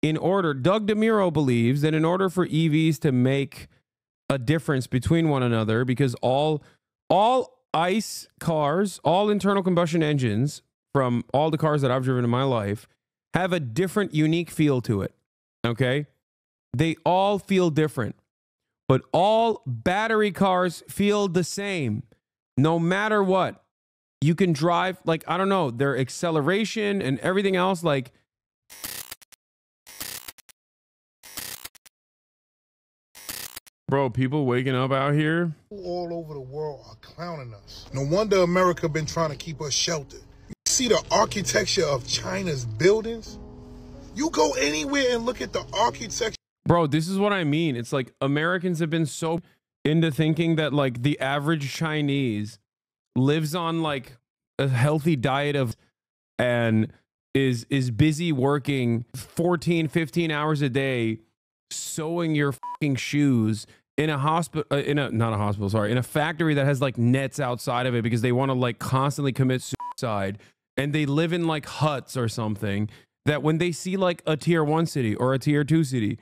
Doug DeMuro believes that in order for EVs to make a difference between one another, because all ICE cars, all internal combustion engines from all the cars that I've driven in my life have a different, unique feel to it. Okay? They all feel different, but all battery cars feel the same no matter what. You can drive, like, I don't know, their acceleration and everything else, like, bro, people waking up out here all over the world are clowning us. No wonder America been trying to keep us sheltered. You see the architecture of China's buildings? You go anywhere and look at the architecture. Bro, this is what I mean. It's like Americans have been so into thinking that like the average Chinese lives on like a healthy diet of and is busy working 14, 15 hours a day sewing your fucking shoes in a hospital, not a hospital, sorry, in a factory that has like nets outside of it because they want to like constantly commit suicide, and they live in like huts or something, that when they see like a tier 1 city or a tier 2 city,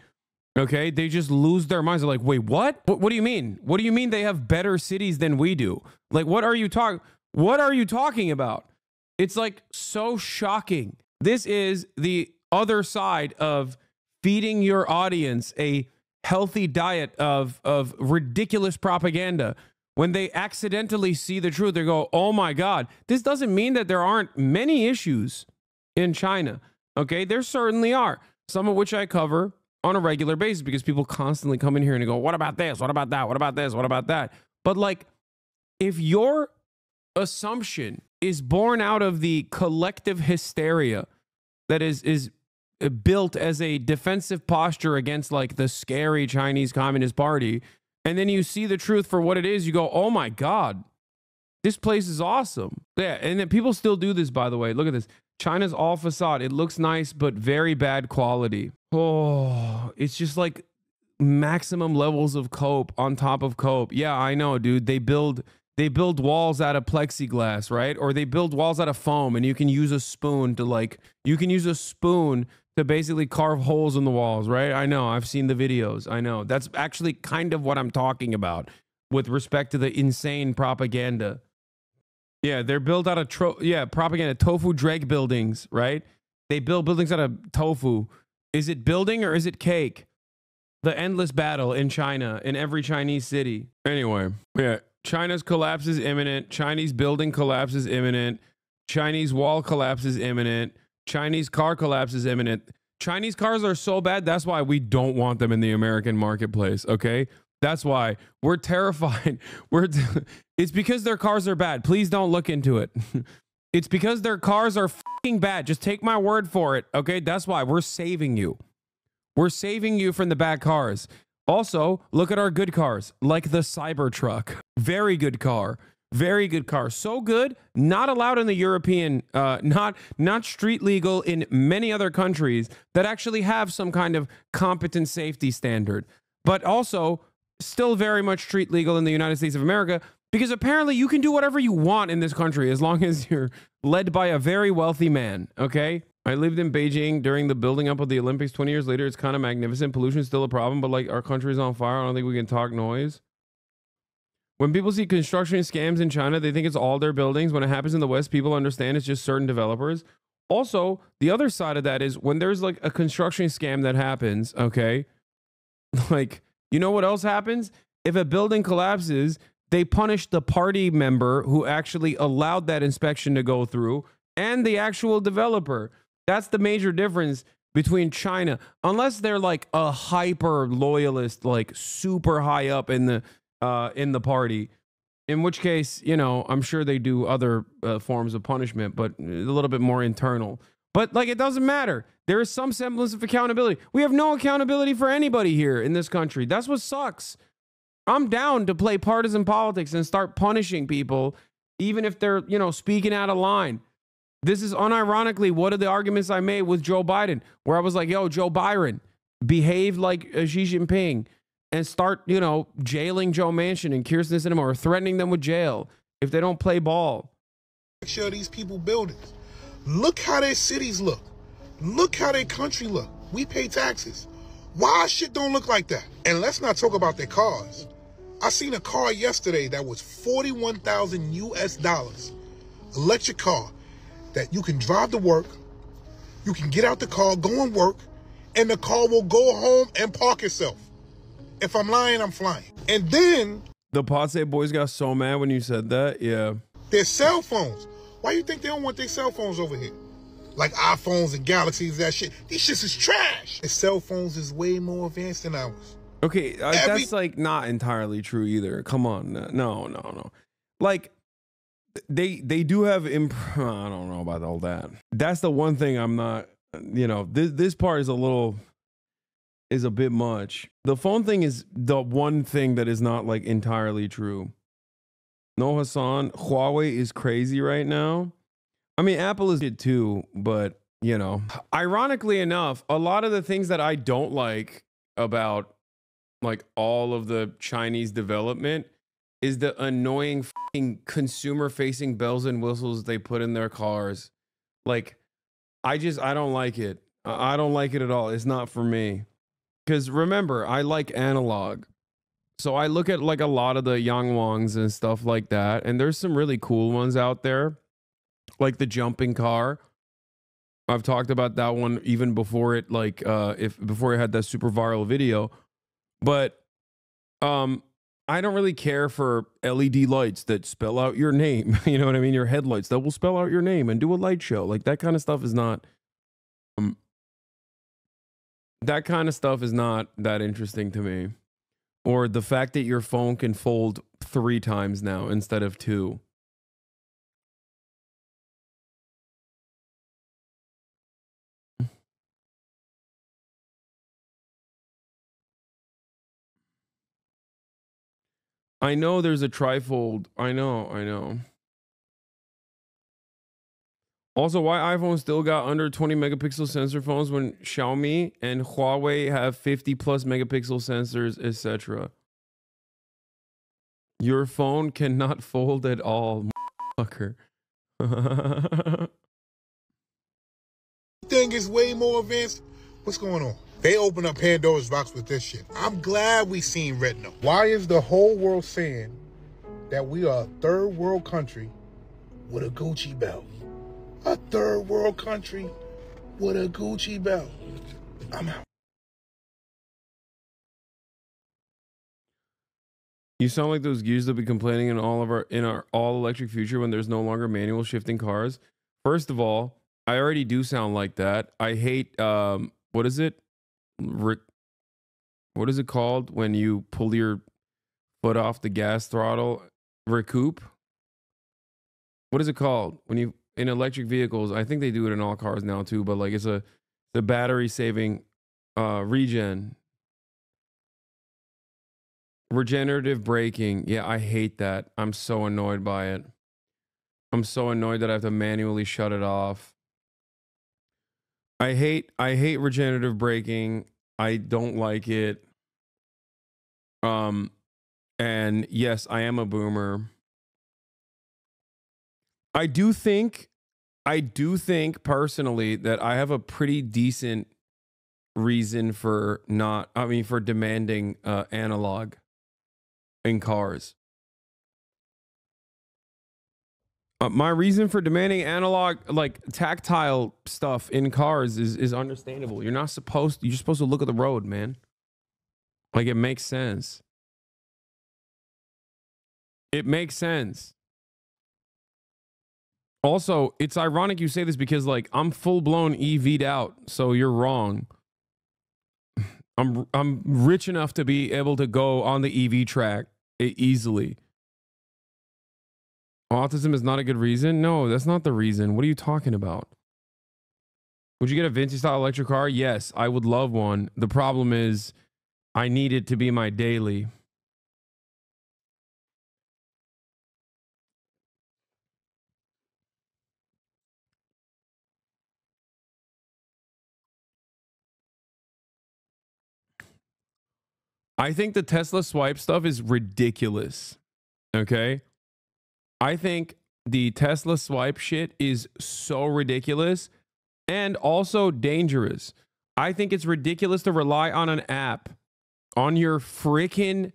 okay, they just lose their minds. They're like, wait, what? What do you mean? What do you mean they have better cities than we do? Like, what are you talking about? It's like so shocking. This is the other side of feeding your audience a healthy diet of ridiculous propaganda. When they accidentally see the truth, they go, oh my God. This doesn't mean that there aren't many issues in China. Okay, there certainly are, some of which I cover on a regular basis because people constantly come in here and go, what about this? What about that? What about this? What about that? But like, if your assumption is born out of the collective hysteria that is built as a defensive posture against like the scary Chinese Communist Party, and then you see the truth for what it is, you go, oh my God, this place is awesome. Yeah, and then people still do this, by the way. Look at this. China's all facade. It looks nice, but very bad quality. Oh, it's just like maximum levels of cope on top of cope. Yeah, I know, dude. They build walls out of plexiglass, right? Or they build walls out of foam, and you can use a spoon to basically carve holes in the walls, right? I know. I've seen the videos. I know. That's actually kind of what I'm talking about with respect to the insane propaganda. Yeah, they're built out of propaganda, tofu dreg buildings, right? They build buildings out of tofu. Is it building or is it cake? The endless battle in China, in every Chinese city. Anyway, yeah, China's collapse is imminent. Chinese building collapse is imminent. Chinese wall collapse is imminent. Chinese car collapse is imminent. Chinese cars are so bad, that's why we don't want them in the American marketplace, okay? That's why we're terrified. It's because their cars are bad. Please don't look into it. It's because their cars are fucking bad. Just take my word for it. Okay. That's why we're saving you. We're saving you from the bad cars. Also, look at our good cars, like the Cybertruck. Very good car. Very good car. So good. Not allowed in the European, not street legal in many other countries that actually have some kind of competent safety standard, but also still very much street legal in the United States of America, because apparently you can do whatever you want in this country as long as you're led by a very wealthy man, okay? I lived in Beijing during the building up of the Olympics. 20 years later, it's kind of magnificent. Pollution is still a problem, but like our country's on fire. I don't think we can talk noise. When people see construction scams in China, they think it's all their buildings. When it happens in the West, people understand it's just certain developers. Also, the other side of that is when there's like a construction scam that happens, okay? Like, you know what else happens? If a building collapses, they punish the party member who actually allowed that inspection to go through and the actual developer. That's the major difference between China. Unless they're like a hyper loyalist, like super high up in the party, in which case, you know, I'm sure they do other forms of punishment, but a little bit more internal. But like, it doesn't matter. There is some semblance of accountability. We have no accountability for anybody here in this country. That's what sucks. I'm down to play partisan politics and start punishing people, even if they're, you know, speaking out of line. This is unironically one of the arguments I made with Joe Biden, where I was like, yo, Joe Biden, behave like Xi Jinping and start, you know, jailing Joe Manchin and Kirsten Sinema, or threatening them with jail if they don't play ball. Make sure these people buildings. Look how their cities look. Look how their country look. We pay taxes. Why shit don't look like that? And let's not talk about their cars. I seen a car yesterday that was 41,000 US dollars. Electric car that you can drive to work, you can get out the car, go and work, and the car will go home and park itself. If I'm lying, I'm flying. And then The Posse boys got so mad when you said that. Yeah. their cell phones. Why you think they don't want their cell phones over here? Like iPhones and Galaxies, that shit. These shits is trash. Their cell phones is way more advanced than ours. Okay, that's like not entirely true either. Come on, no. Like they do have I don't know about all that. That's the one thing I'm not. You know, this part is a bit much. The phone thing is the one thing that is not like entirely true. No, Hasan, Huawei is crazy right now. I mean, Apple is it too, but you know, ironically enough, a lot of the things that I don't like about like all of the Chinese development is the annoying consumer facing bells and whistles they put in their cars. Like, I don't like it. I don't like it at all. It's not for me. Because remember, I like analog. So I look at like a lot of the Yangwangs and stuff like that. And there's some really cool ones out there. Like the jumping car. I've talked about that one even before it before it had that super viral video. But I don't really care for LED lights that spell out your name. You know what I mean? Your headlights that will spell out your name and do a light show. Like that kind of stuff is not that interesting to me. Or the fact that your phone can fold 3 times now instead of 2. I know there's a trifold. I know. Also, why iPhone still got under 20 megapixel sensor phones when Xiaomi and Huawei have 50 plus megapixel sensors, etc. Your phone cannot fold at all, motherfucker. Thing is way more advanced. What's going on? They open up Pandora's box with this shit. I'm glad we seen Retina. Why is the whole world saying that we are a third world country with a Gucci belt? A third world country with a Gucci belt. I'm out. You sound like those gears that be complaining in our all electric future when there's no longer manual shifting cars. First of all, I already do sound like that. I hate what is it? What is it called when you pull your foot off the gas throttle? Recoup? What is it called when you in electric vehicles? I think they do it in all cars now too, but like it's the battery saving regenerative braking. Yeah, I hate that. I'm so annoyed by it. I'm so annoyed that I have to manually shut it off. I hate regenerative braking. I don't like it. And yes, I am a boomer. I do think personally that I have a pretty decent reason for demanding analog in cars. My reason for demanding analog, like tactile stuff in cars is understandable. You're supposed to look at the road, man. Like it makes sense. It makes sense. Also, it's ironic you say this because like I'm full-blown EV'd out, so you're wrong. I'm rich enough to be able to go on the EV track easily. Autism is not a good reason? No, that's not the reason. What are you talking about? Would you get a vintage style electric car? Yes, I would love one. The problem is I need it to be my daily. I think the Tesla swipe stuff is ridiculous. Okay? I think the Tesla swipe shit is so ridiculous and also dangerous. I think it's ridiculous to rely on an app on your freaking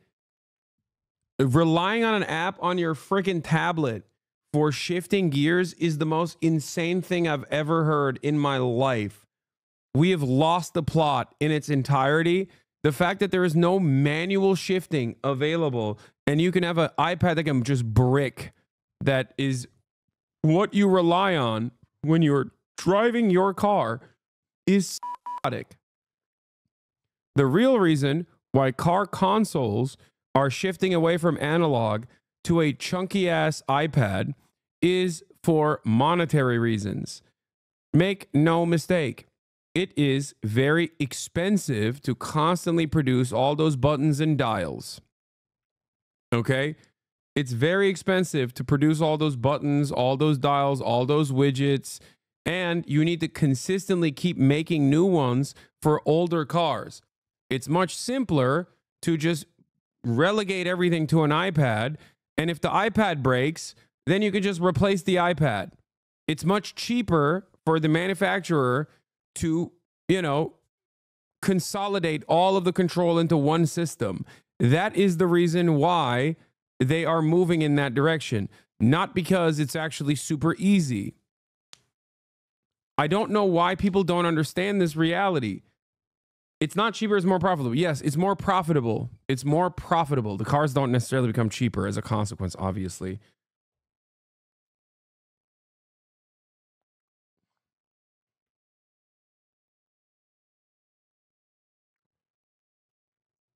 tablet for shifting gears is the most insane thing I've ever heard in my life. We have lost the plot in its entirety. The fact that there is no manual shifting available and you can have an iPad that can just brick, that is what you rely on when you're driving your car, is psychotic. The real reason why car consoles are shifting away from analog to a chunky ass iPad is for monetary reasons. Make no mistake, it is very expensive to constantly produce all those buttons and dials. Okay? It's very expensive to produce all those buttons, all those dials, all those widgets, and you need to consistently keep making new ones for older cars. It's much simpler to just relegate everything to an iPad, and if the iPad breaks, then you can just replace the iPad. It's much cheaper for the manufacturer to, consolidate all of the control into one system. That is the reason why they are moving in that direction, not because it's actually super easy. I don't know why people don't understand this reality. It's not cheaper, it's more profitable. Yes, it's more profitable. It's more profitable. The cars don't necessarily become cheaper as a consequence, obviously.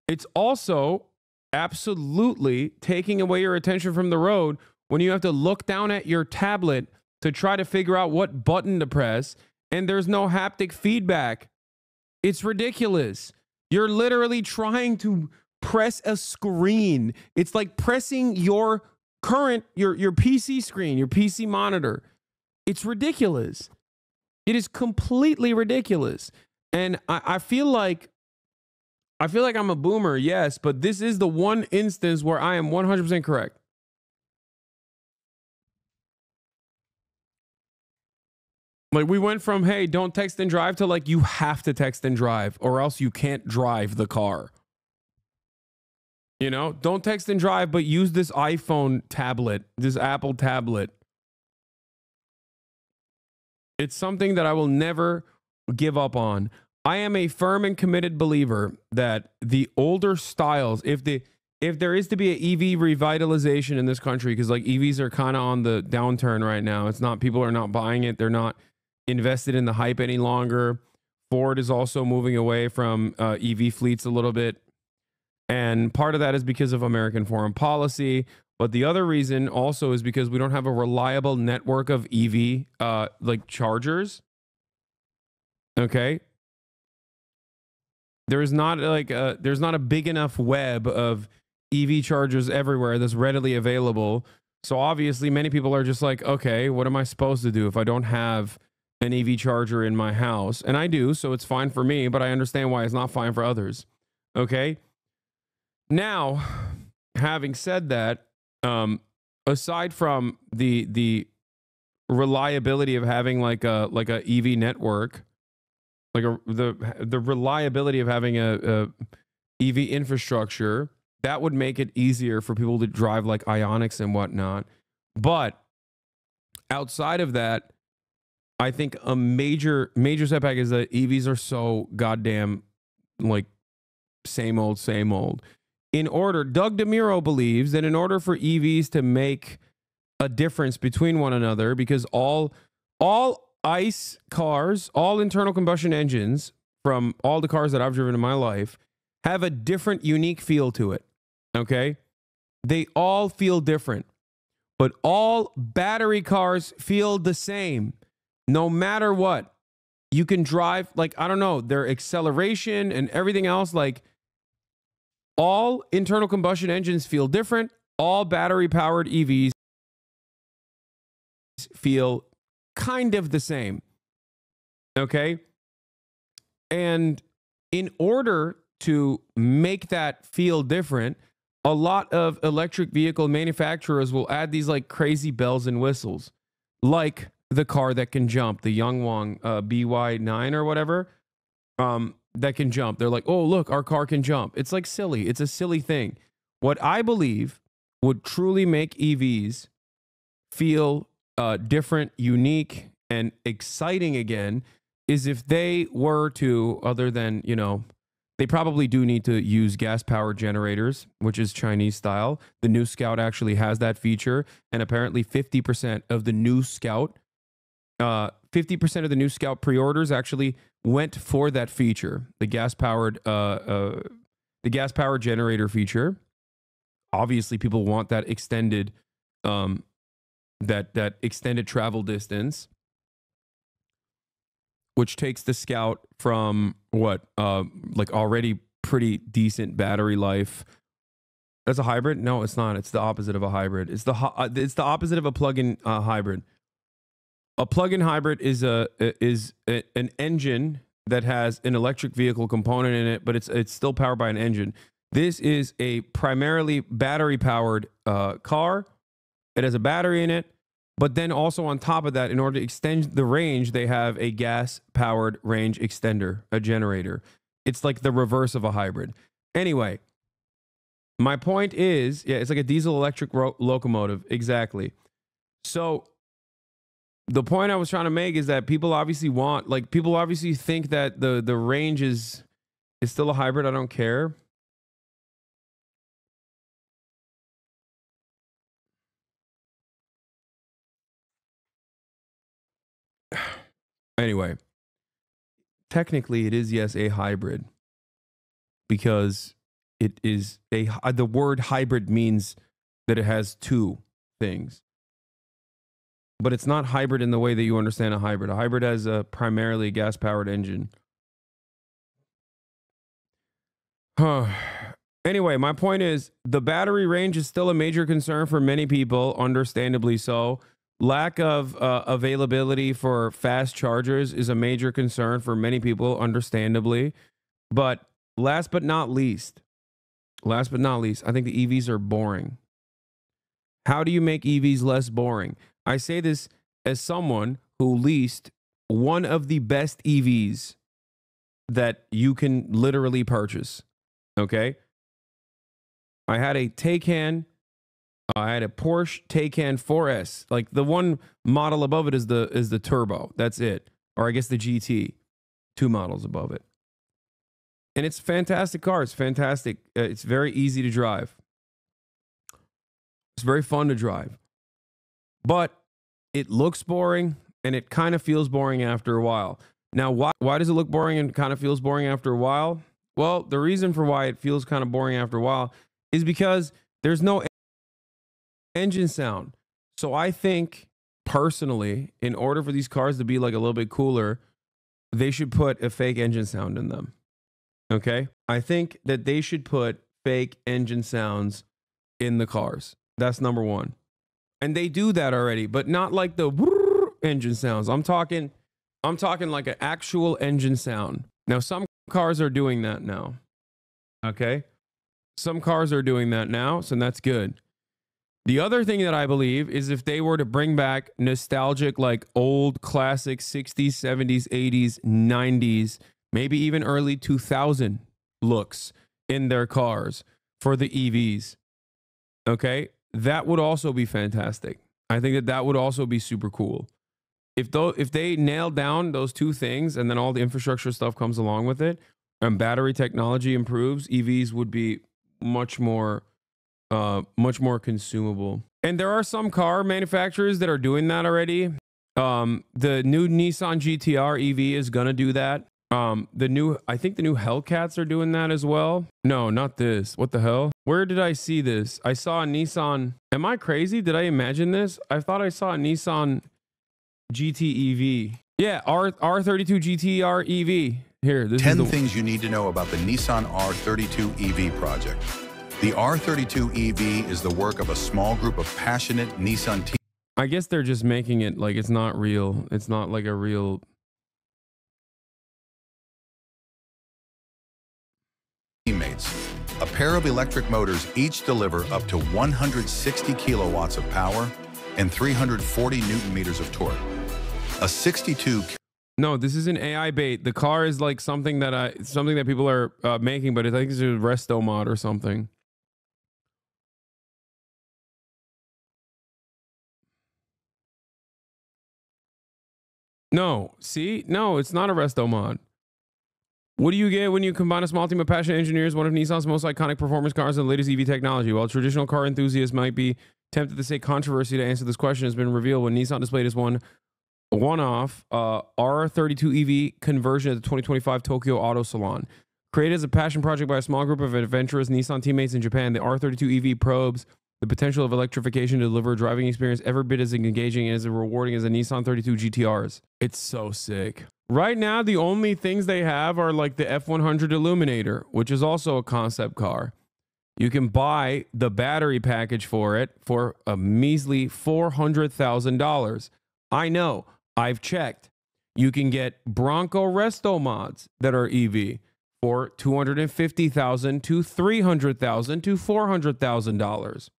It's also absolutely taking away your attention from the road when you have to look down at your tablet to try to figure out what button to press, and there's no haptic feedback. It's ridiculous. You're literally trying to press a screen. It's like pressing your PC screen, your PC monitor. It's ridiculous. It is completely ridiculous. And I feel like I'm a boomer, yes, but this is the one instance where I am 100% correct. Like, we went from, hey, don't text and drive, to like, you have to text and drive or else you can't drive the car. Don't text and drive, but use this iPhone tablet, this Apple tablet. It's something that I will never give up on. I am a firm and committed believer that the older styles, if there is to be an EV revitalization in this country, because like EVs are kind of on the downturn right now. It's not, people are not buying it. They're not invested in the hype any longer. Ford is also moving away from EV fleets a little bit. And part of that is because of American foreign policy. But the other reason also is because we don't have a reliable network of EV like chargers. Okay. There's not a big enough web of EV chargers everywhere that's readily available. So obviously many people are just like, okay, what am I supposed to do if I don't have an EV charger in my house? And I do, so it's fine for me, but I understand why it's not fine for others. Okay. Now, having said that, aside from the reliability of having like a EV network, like the reliability of having a EV infrastructure, that would make it easier for people to drive like Ioniqs and whatnot. But outside of that, I think a major setback is that EVs are so goddamn like same old. Doug DeMuro believes that in order for EVs to make a difference between one another, because all ICE cars, all internal combustion engines from all the cars that I've driven in my life have a different, unique feel to it. Okay? They all feel different, but all battery cars feel the same no matter what. You can drive, like, I don't know, their acceleration and everything else, like, all internal combustion engines feel different. All battery powered EVs feel kind of the same. Okay? And in order to make that feel different, a lot of electric vehicle manufacturers will add these like crazy bells and whistles, like the car that can jump, the Yangwang BY9 or whatever. that can jump. They're like, oh, look, our car can jump. It's like silly. It's a silly thing. What I believe would truly make EVs feel different, unique, and exciting again is if they were to, other than, you know, they probably do need to use gas-powered generators, which is Chinese style. The new Scout actually has that feature, and apparently 50% of the new Scout, 50% of the new Scout pre-orders actually went for that feature, the gas-powered generator feature. Obviously, people want that extended, that extended travel distance, which takes the Scout from what, like already pretty decent battery life. That's a hybrid? No, it's not. It's the opposite of a hybrid. It's the opposite of a plug-in hybrid. A plug-in hybrid is an engine that has an electric vehicle component in it, but it's still powered by an engine. This is a primarily battery-powered car. It has a battery in it. But then also on top of that, in order to extend the range, they have a gas-powered range extender, a generator. It's like the reverse of a hybrid. Anyway, my point is, yeah, it's like a diesel-electric locomotive. Exactly. So the point I was trying to make is that people obviously want, like, people obviously think that the range is still a hybrid. I don't care. Anyway, technically it is, yes, a hybrid, because it is the word hybrid means that it has two things. But it's not hybrid in the way that you understand a hybrid. A hybrid has a primarily gas-powered engine. Anyway, my point is the battery range is still a major concern for many people, understandably so. Lack of availability for fast chargers is a major concern for many people, understandably. But last but not least, I think the EVs are boring. How do you make EVs less boring? I say this as someone who leased one of the best EVs that you can literally purchase. Okay? I had a Taycan. I had a Porsche Taycan 4S. Like the one model above it is the turbo. That's it. Or I guess the GT. Two models above it. And it's a fantastic car. It's fantastic. It's very easy to drive. It's very fun to drive. But it looks boring and it kind of feels boring after a while. Now, why does it look boring and kind of feels boring after a while? Well, the reason for why it feels kind of boring after a while is because there's no engine sound. So I think personally, in order for these cars to be like a little bit cooler, they should put a fake engine sound in them. Okay? I think that they should put fake engine sounds in the cars. That's number one. And they do that already, but not like the engine sounds. I'm talking like an actual engine sound. Now, some cars are doing that now. Okay? Some cars are doing that now, so that's good. The other thing that I believe is if they were to bring back nostalgic, like old classic 60s, 70s, 80s, 90s, maybe even early 2000 looks in their cars for the EVs, okay, that would also be fantastic. I think that would also be super cool. If they nail down those two things and then all the infrastructure stuff comes along with it and battery technology improves, EVs would be much more consumable. And there are some car manufacturers that are doing that already. The new Nissan GTR EV is gonna do that. I think the new Hellcats are doing that as well. No, not this. What the hell? Where did I see this? I saw a Nissan. Am I crazy? Did I imagine this? I thought I saw a Nissan GT EV. Yeah, R32 GTR EV. Here, this 10 things you need to know about the Nissan R32 EV project. The R32 EV is the work of a small group of passionate Nissan team. I guess they're just making it like it's not real. It's not like a real... teammates. A pair of electric motors each deliver up to 160 kilowatts of power and 340 Newton meters of torque. A 62 No, this isn't AI bait. The car is like something that people are making, but I think it's a resto mod or something. No, see? No, it's not a resto mod. What do you get when you combine a small team of passionate engineers, one of Nissan's most iconic performance cars and the latest EV technology? While traditional car enthusiasts might be tempted to say controversy to answer this question has been revealed when Nissan displayed its one-off R32 EV conversion at the 2025 Tokyo Auto Salon. Created as a passion project by a small group of adventurous Nissan teammates in Japan, the R32 EV probes the potential of electrification to deliver a driving experience every bit as engaging and as rewarding as a Nissan 32 GTRs. It's so sick. Right now, the only things they have are like the F100 Illuminator, which is also a concept car. You can buy the battery package for it for a measly $400,000. I know, I've checked. You can get Bronco Resto mods that are EV for $250,000 to $300,000 to $400,000.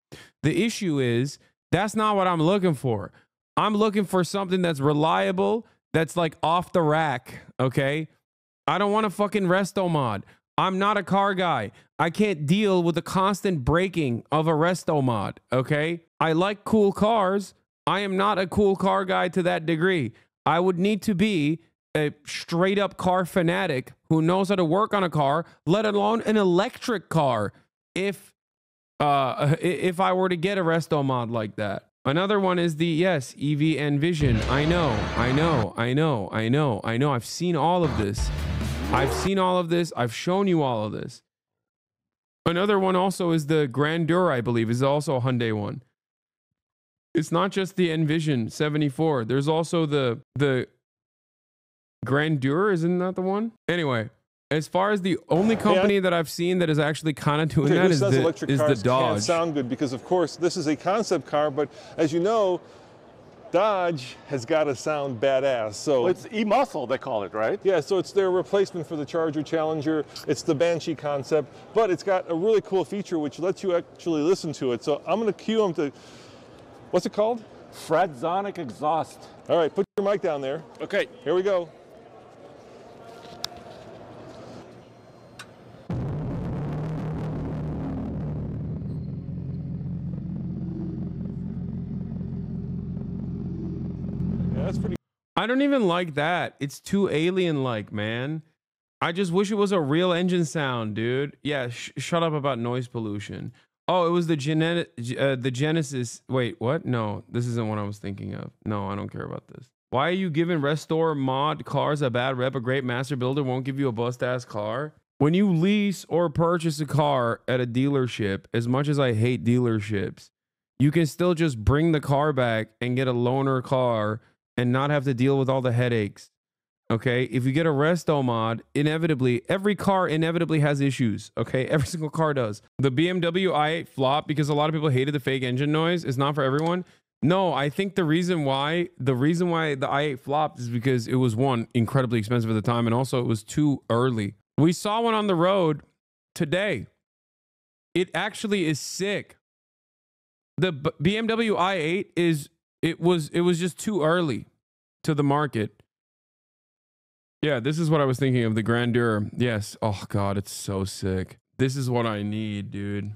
The issue is that's not what I'm looking for. I'm looking for something that's reliable, that's like off the rack, okay? I don't want a fucking resto mod. I'm not a car guy. I can't deal with the constant breaking of a resto mod, okay? I like cool cars. I am not a cool car guy to that degree. I would need to be a straight up car fanatic who knows how to work on a car, let alone an electric car, if I were to get a resto mod like that. Another one is the EV Envision. I know. I've seen all of this. I've shown you all of this. Another one also is the Grandeur, I believe, is also a Hyundai one. It's not just the Envision 74. There's also the Grandeur, isn't that the one? Anyway, as far as the only company that I've seen that is actually kind of doing that is the Dodge. Can't sound good because, of course, this is a concept car, but as you know, Dodge has got to sound badass. So well, it's E-Muscle, they call it, right? Yeah, so it's their replacement for the Charger Challenger. It's the Banshee concept, but it's got a really cool feature which lets you actually listen to it. So I'm going to cue them to, what's it called? Fratzonic exhaust. All right, put your mic down there. Okay. Here we go. That's pretty. I don't even like that. It's too alien-like, man. I just wish it was a real engine sound, dude. Yeah, shut up about noise pollution. Oh, it was the Genesis. Wait, what? No, this isn't what I was thinking of. No, I don't care about this. Why are you giving restore mod cars a bad rep? A great master builder won't give you a bust-ass car. When you lease or purchase a car at a dealership, as much as I hate dealerships, you can still just bring the car back and get a loaner car and not have to deal with all the headaches. Okay, if you get a resto mod, inevitably, every car inevitably has issues. Okay, every single car does. The BMW i8 flop because a lot of people hated the fake engine noise. It's not for everyone. No, I think the reason why the i8 flopped is because it was, one, incredibly expensive at the time, and also it was too early. We saw one on the road today. It actually is sick. The BMW i8 it was just too early to the market. Yeah, this is what I was thinking of, the Grandeur. Yes. Oh God, it's so sick. This is what I need, dude.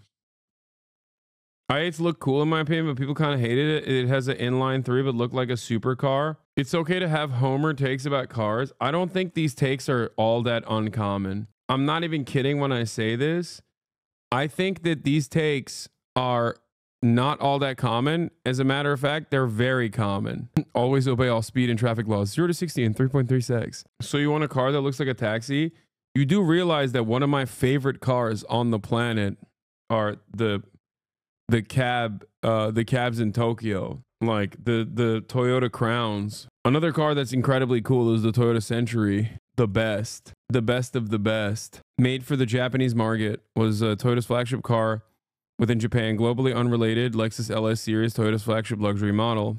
i8s look cool in my opinion, but people kind of hated it. It has an inline 3, but looked like a supercar. It's okay to have Homer takes about cars. I don't think these takes are all that uncommon. I'm not even kidding when I say this. I think that these takes are not all that common. As a matter of fact, they're very common. Always obey all speed and traffic laws. 0 to 60 in 3.3 seconds. So you want a car that looks like a taxi? You do realize that one of my favorite cars on the planet are the cabs in Tokyo, like the Toyota Crowns. Another car that's incredibly cool is the Toyota Century. The best of the best. Made for the Japanese market, was Toyota's flagship car within Japan, globally unrelated Lexus LS series, Toyota's flagship luxury model.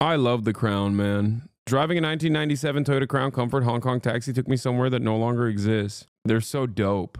I love the Crown, man. Driving a 1997 Toyota Crown Comfort Hong Kong taxi took me somewhere that no longer exists. They're so dope.